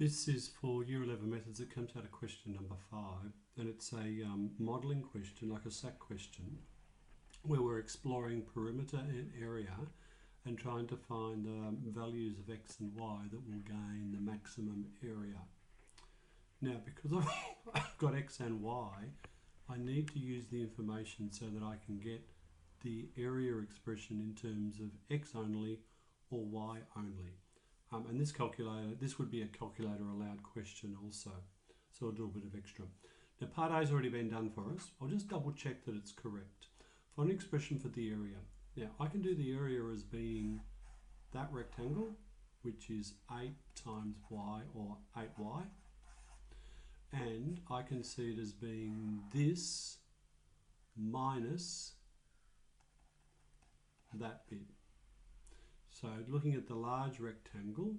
This is for Year 11 methods. It comes out of question number 5, and it's a modelling question, like a SAC question, where we're exploring perimeter and area and trying to find values of x and y that will gain the maximum area. Now, because I've got x and y, I need to use the information so that I can get the area expression in terms of x only or y only. And this would be a calculator allowed question also, so a little bit of extra. Now part A has already been done for us. I'll just double check that it's correct. Find an expression for the area. Now I can do the area as being that rectangle, which is 8 times y or 8y, and I can see it as being this minus that bit. So looking at the large rectangle,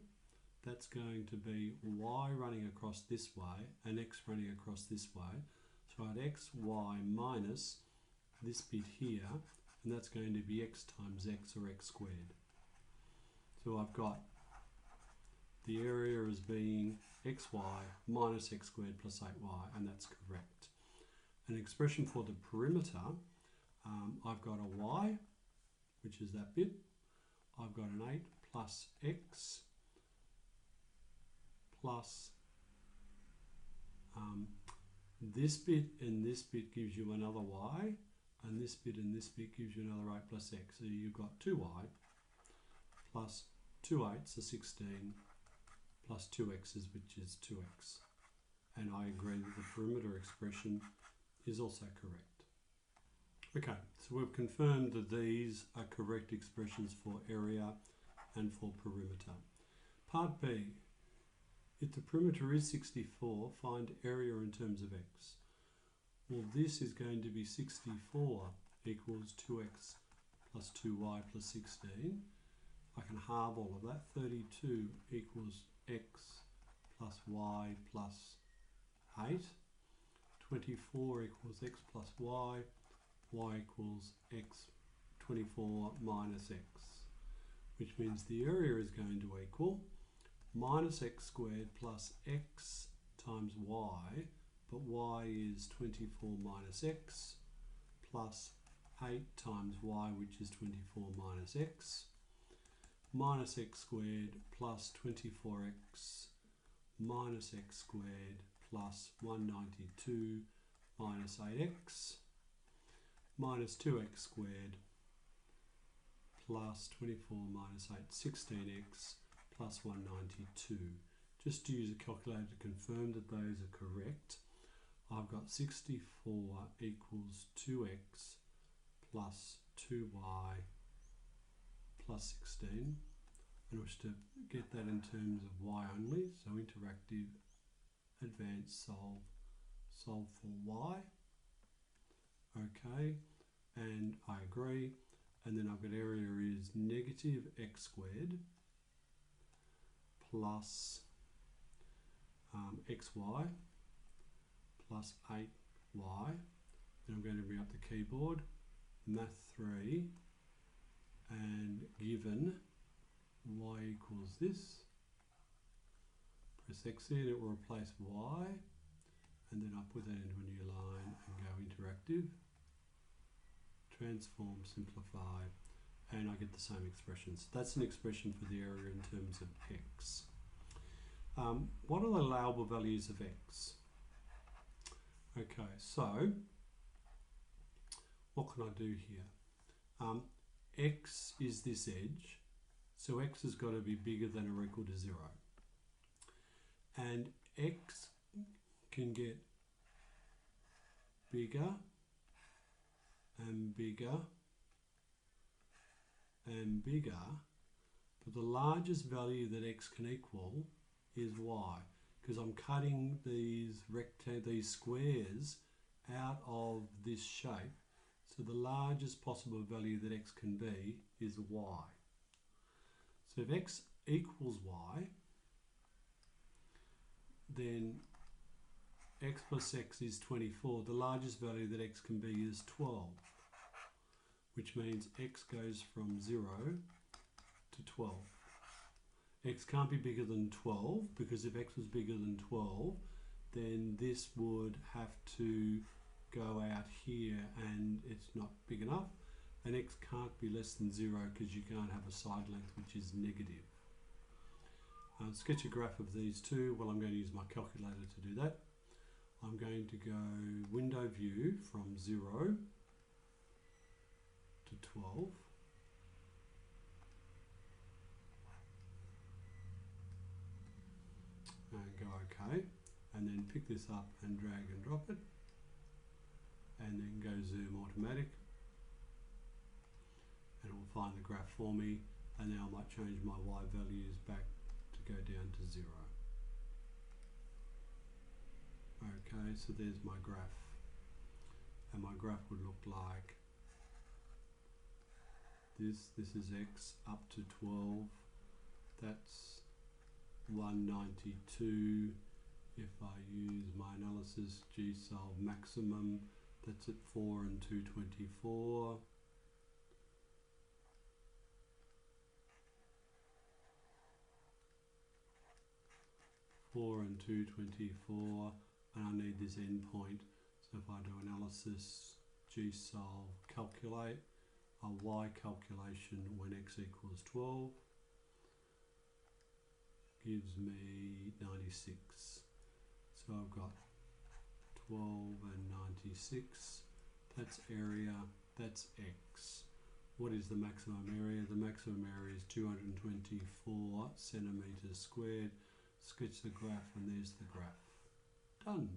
that's going to be y running across this way and x running across this way. So I had x, y minus this bit here, and that's going to be x times x or x squared. So I've got the area as being xy minus x squared plus 8y, and that's correct. An expression for the perimeter, I've got a y, which is that bit. I've got an 8 plus x plus this bit and this bit gives you another y, and this bit and this bit gives you another 8 plus x. So you've got 2y plus 2 8s are 16 plus 2 x's, which is 2x. And I agree that the perimeter expression is also correct. Okay, so we've confirmed that these are correct expressions for area and for perimeter. Part B, if the perimeter is 64, find area in terms of x. Well, this is going to be 64 equals 2x plus 2y plus 16. I can halve all of that. 32 equals x plus y plus 8. 24 equals x plus y. Y equals x 24 minus x, which means the area is going to equal minus x squared plus x times y, but y is 24 minus x, plus 8 times y, which is 24 minus x, minus x squared plus 24x minus x squared plus 192 minus 8x, minus 2x squared plus 24 minus 8, 16x plus 192. Just to use a calculator to confirm that those are correct, I've got 64 equals 2x plus 2y plus 16. And I wish to get that in terms of y only, so interactive, advanced, solve for y. Okay, and I agree. And then I've got area is negative x squared plus xy plus 8y. Then I'm going to bring up the keyboard, math 3, and given y equals this, press exit, it will replace y, and then I'll put that into a new line and go interactive, transform, simplify, and I get the same expressions. That's an expression for the area in terms of x. What are the allowable values of x? Okay, so what can I do here? X is this edge, so x has got to be bigger than or equal to 0. And x can get bigger and bigger and bigger, but the largest value that x can equal is y, because I'm cutting these squares out of this shape, so the largest possible value that x can be is y. So if x equals y, then x plus x is 24. The largest value that x can be is 12, which means x goes from 0 to 12. x can't be bigger than 12, because if x was bigger than 12, then this would have to go out here and it's not big enough. And x can't be less than 0 because you can't have a side length which is negative. Sketch a graph of these two. Well, I'm going to use my calculator to do that. I'm going to go window view from 0 to 12. And go OK. And then pick this up and drag and drop it. And then go zoom automatic. And it will find the graph for me. And now I might change my y values back to go down to 0. Okay, so there's my graph. And my graph would look like this. This is x up to 12. That's 192. If I use my analysis G-solve maximum, that's at 4 and 224. And 224, and I need this endpoint. So if I do analysis G-solve calculate, a y calculation when x equals 12 gives me 96. So I've got 12 and 96. That's area, that's x. What is the maximum area? The maximum area is 224 centimeters squared. Sketch the graph, and there's the graph. Done.